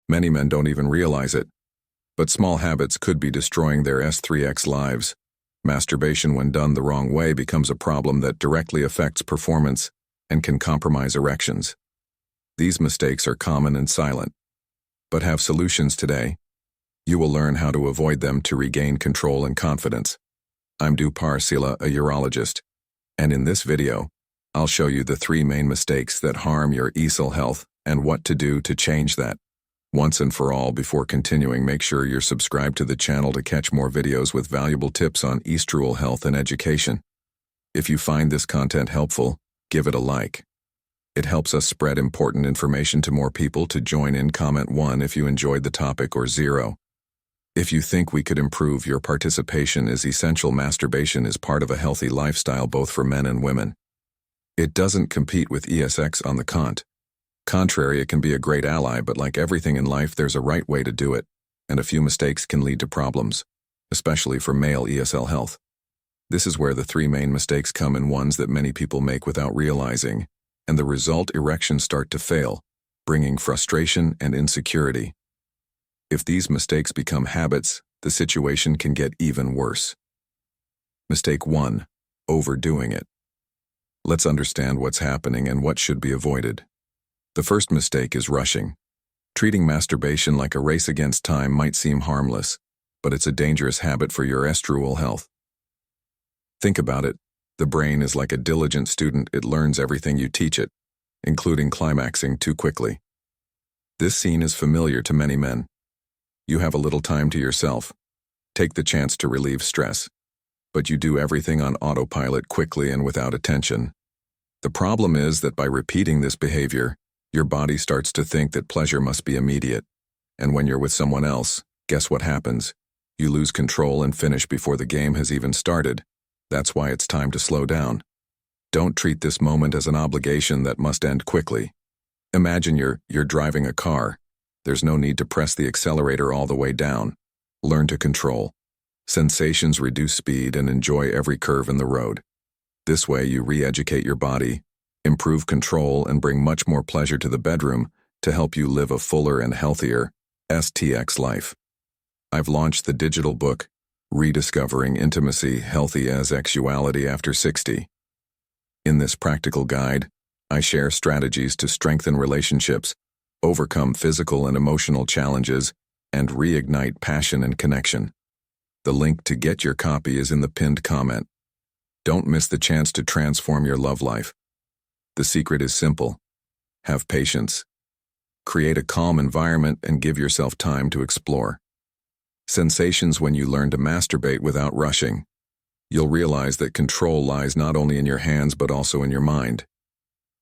Many men don't even realize it. But small habits could be destroying their S3X lives. Masturbation, when done the wrong way, becomes a problem that directly affects performance and can compromise erections. These mistakes are common and silent, but have solutions today. You will learn how to avoid them to regain control and confidence. I'm Dupar Sila, a urologist, and in this video, I'll show you the 3 main mistakes that harm your erectile health and what to do to change that. Once and for all, before continuing, make sure you're subscribed to the channel to catch more videos with valuable tips on erectile health and education. If you find this content helpful, give it a like. It helps us spread important information to more people. To join in, comment 1 if you enjoyed the topic, or 0 if you think we could improve. Your participation is essential. Masturbation is part of a healthy lifestyle both for men and women. It doesn't compete with sex on the contrary, it can be a great ally, but like everything in life, there's a right way to do it, and a few mistakes can lead to problems, especially for male erectile health. This is where the 3 main mistakes come in, ones that many people make without realizing, and the result: erections start to fail, bringing frustration and insecurity. If these mistakes become habits, the situation can get even worse. Mistake 1: overdoing it. Let's understand what's happening and what should be avoided. The first mistake is rushing. Treating masturbation like a race against time might seem harmless, but it's a dangerous habit for your erectile health. Think about it. The brain is like a diligent student. It learns everything you teach it, including climaxing too quickly. This scene is familiar to many men. You have a little time to yourself. Take the chance to relieve stress. But you do everything on autopilot, quickly and without attention. The problem is that by repeating this behavior, your body starts to think that pleasure must be immediate. And when you're with someone else, guess what happens? You lose control and finish before the game has even started. That's why it's time to slow down. Don't treat this moment as an obligation that must end quickly. Imagine you're driving a car. There's no need to press the accelerator all the way down. Learn to control sensations, reduce speed, and enjoy every curve in the road. This way you re-educate your body, improve control, and bring much more pleasure to the bedroom to help you live a fuller and healthier STX life. I've launched the digital book, Rediscovering Intimacy: Healthy as Sexuality After 60. In this practical guide, I share strategies to strengthen relationships, overcome physical and emotional challenges, and reignite passion and connection. The link to get your copy is in the pinned comment. Don't miss the chance to transform your love life. The secret is simple. Have patience. Create a calm environment and give yourself time to explore sensations. When you learn to masturbate without rushing, you'll realize that control lies not only in your hands but also in your mind.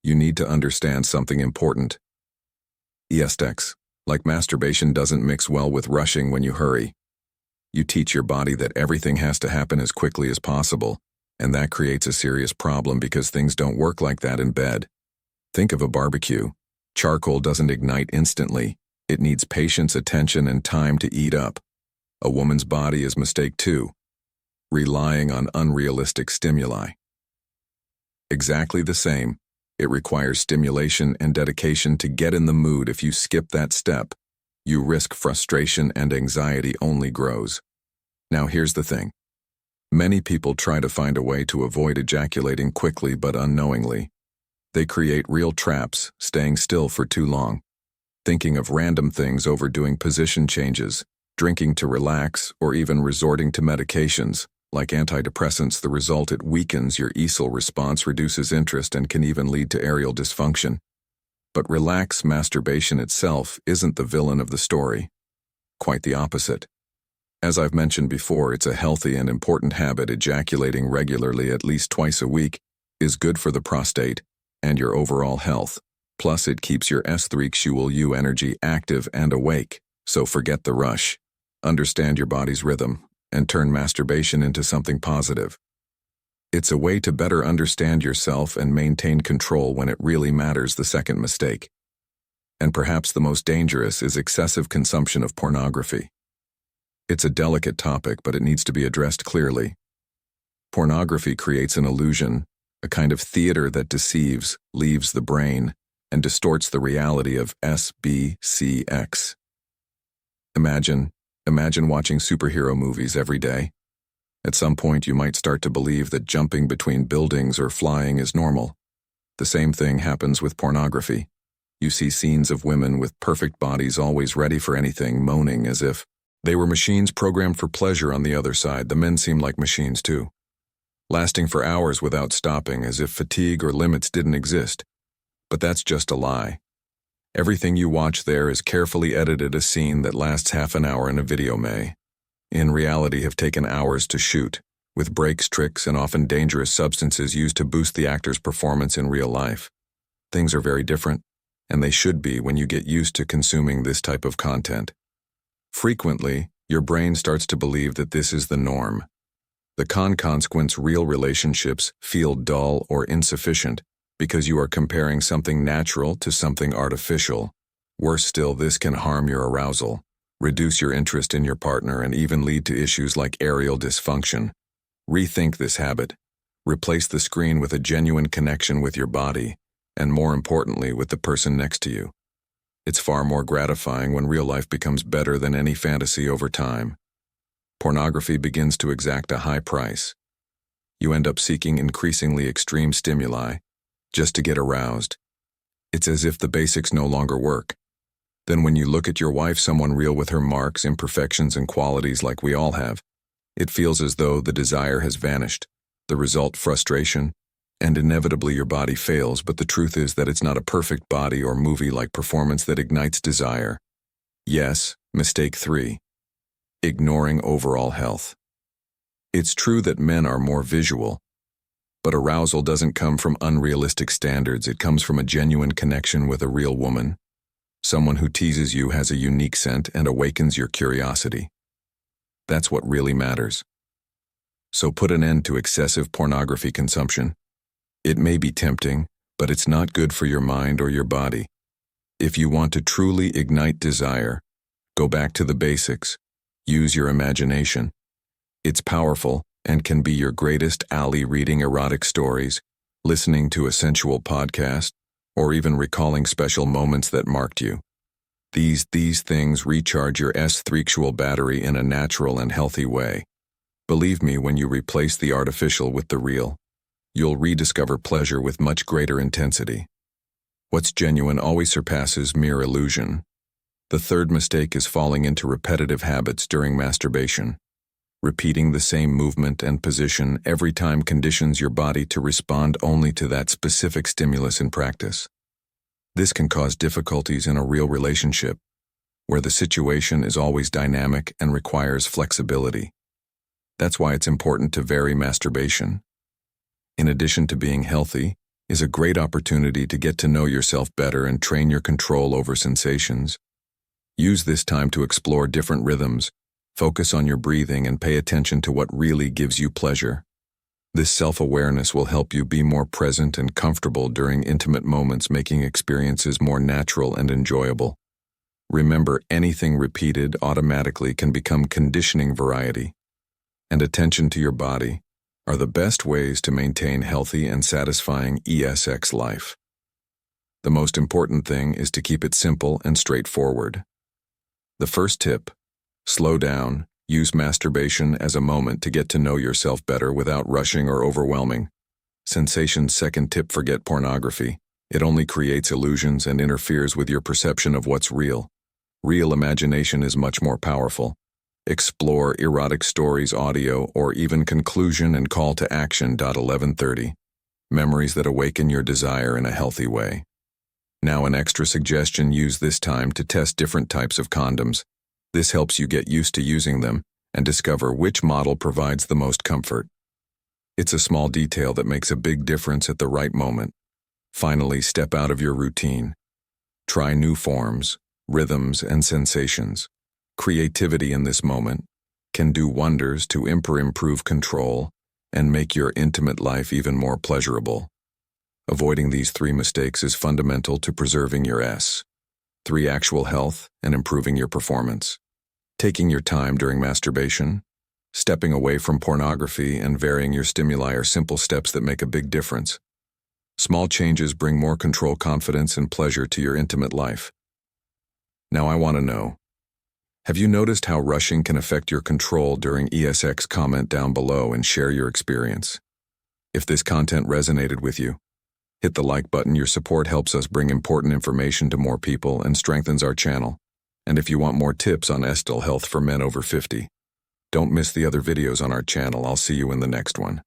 You need to understand something important. ESTX, like masturbation, doesn't mix well with rushing. When you hurry, you teach your body that everything has to happen as quickly as possible, and that creates a serious problem because things don't work like that in bed. Think of a barbecue. Charcoal doesn't ignite instantly. It needs patience, attention, and time to eat up. A woman's body is mistake 2, relying on unrealistic stimuli. Exactly the same. It requires stimulation and dedication to get in the mood. If you skip that step, you risk frustration, and anxiety only grows. Now here's the thing. Many people try to find a way to avoid ejaculating quickly, but unknowingly, they create real traps: staying still for too long, thinking of random things, overdoing position changes, drinking to relax, or even resorting to medications like antidepressants. The result: it weakens your erectile response, reduces interest, and can even lead to erectile dysfunction. But relax. Masturbation itself isn't the villain of the story. Quite the opposite. As I've mentioned before, it's a healthy and important habit. Ejaculating regularly, at least twice a week, is good for the prostate and your overall health. Plus, it keeps your sexual energy active and awake. So forget the rush. Understand your body's rhythm and turn masturbation into something positive. It's a way to better understand yourself and maintain control when it really matters. The second mistake, and perhaps the most dangerous, is excessive consumption of pornography. It's a delicate topic, but it needs to be addressed clearly. Pornography creates an illusion, a kind of theater that deceives, leaves the brain, and distorts the reality of SBCX. Imagine, imagine watching superhero movies every day. At some point, you might start to believe that jumping between buildings or flying is normal. The same thing happens with pornography. You see scenes of women with perfect bodies always ready for anything, moaning as if they were machines programmed for pleasure. On the other side, the men seem like machines too, lasting for hours without stopping, as if fatigue or limits didn't exist. But that's just a lie. Everything you watch there is carefully edited. A scene that lasts half an hour in a video may, in reality, have taken hours to shoot, with breaks, tricks, and often dangerous substances used to boost the actor's performance in real life. Things are very different, and they should be when you get used to consuming this type of content. Frequently, your brain starts to believe that this is the norm. The consequence: real relationships feel dull or insufficient because you are comparing something natural to something artificial. Worse still, this can harm your arousal, reduce your interest in your partner, and even lead to issues like erectile dysfunction. Rethink this habit. Replace the screen with a genuine connection with your body, and more importantly, with the person next to you. It's far more gratifying when real life becomes better than any fantasy over time. Pornography begins to exact a high price. You end up seeking increasingly extreme stimuli just to get aroused. It's as if the basics no longer work. Then when you look at your wife, someone real with her marks, imperfections, and qualities like we all have, it feels as though the desire has vanished. The result: frustration, and inevitably your body fails. But the truth is that it's not a perfect body or movie-like performance that ignites desire. Yes, mistake 3. Ignoring overall health. It's true that men are more visual, but arousal doesn't come from unrealistic standards. It comes from a genuine connection with a real woman. Someone who teases you, has a unique scent, and awakens your curiosity. That's what really matters. So put an end to excessive pornography consumption. It may be tempting, but it's not good for your mind or your body. If you want to truly ignite desire, go back to the basics. Use your imagination. It's powerful and can be your greatest ally. Reading erotic stories, listening to a sensual podcast, or even recalling special moments that marked you. These things recharge your sexual battery in a natural and healthy way. Believe me, when you replace the artificial with the real, you'll rediscover pleasure with much greater intensity. What's genuine always surpasses mere illusion. The third mistake is falling into repetitive habits during masturbation. Repeating the same movement and position every time conditions your body to respond only to that specific stimulus in practice. This can cause difficulties in a real relationship, where the situation is always dynamic and requires flexibility. That's why it's important to vary masturbation. In addition to being healthy, is a great opportunity to get to know yourself better and train your control over sensations. Use this time to explore different rhythms, focus on your breathing, and pay attention to what really gives you pleasure. This self-awareness will help you be more present and comfortable during intimate moments, making experiences more natural and enjoyable. Remember, anything repeated automatically can become conditioning. Variety and attention to your body are the best ways to maintain healthy and satisfying sex life. The most important thing is to keep it simple and straightforward. The first tip: slow down. Use masturbation as a moment to get to know yourself better without rushing or overwhelming sensations. Second tip: forget pornography. It only creates illusions and interferes with your perception of what's real. Real imagination is much more powerful. Explore erotic stories, audio, or even conclusion and call to action. 11:30. Memories that awaken your desire in a healthy way. Now, an extra suggestion: use this time to test different types of condoms. This helps you get used to using them and discover which model provides the most comfort. It's a small detail that makes a big difference at the right moment. Finally, step out of your routine. Try new forms, rhythms, and sensations. Creativity in this moment can do wonders to improve control and make your intimate life even more pleasurable. Avoiding these 3 mistakes is fundamental to preserving your S3 actual health and improving your performance. Taking your time during masturbation, stepping away from pornography, and varying your stimuli are simple steps that make a big difference. Small changes bring more control, confidence, and pleasure to your intimate life. Now I want to know, Have you noticed how rushing can affect your control during ESX? Comment down below and share your experience. If this content resonated with you, hit the like button. Your support helps us bring important information to more people and strengthens our channel. And if you want more tips on mental health for men over 50, don't miss the other videos on our channel. I'll see you in the next one.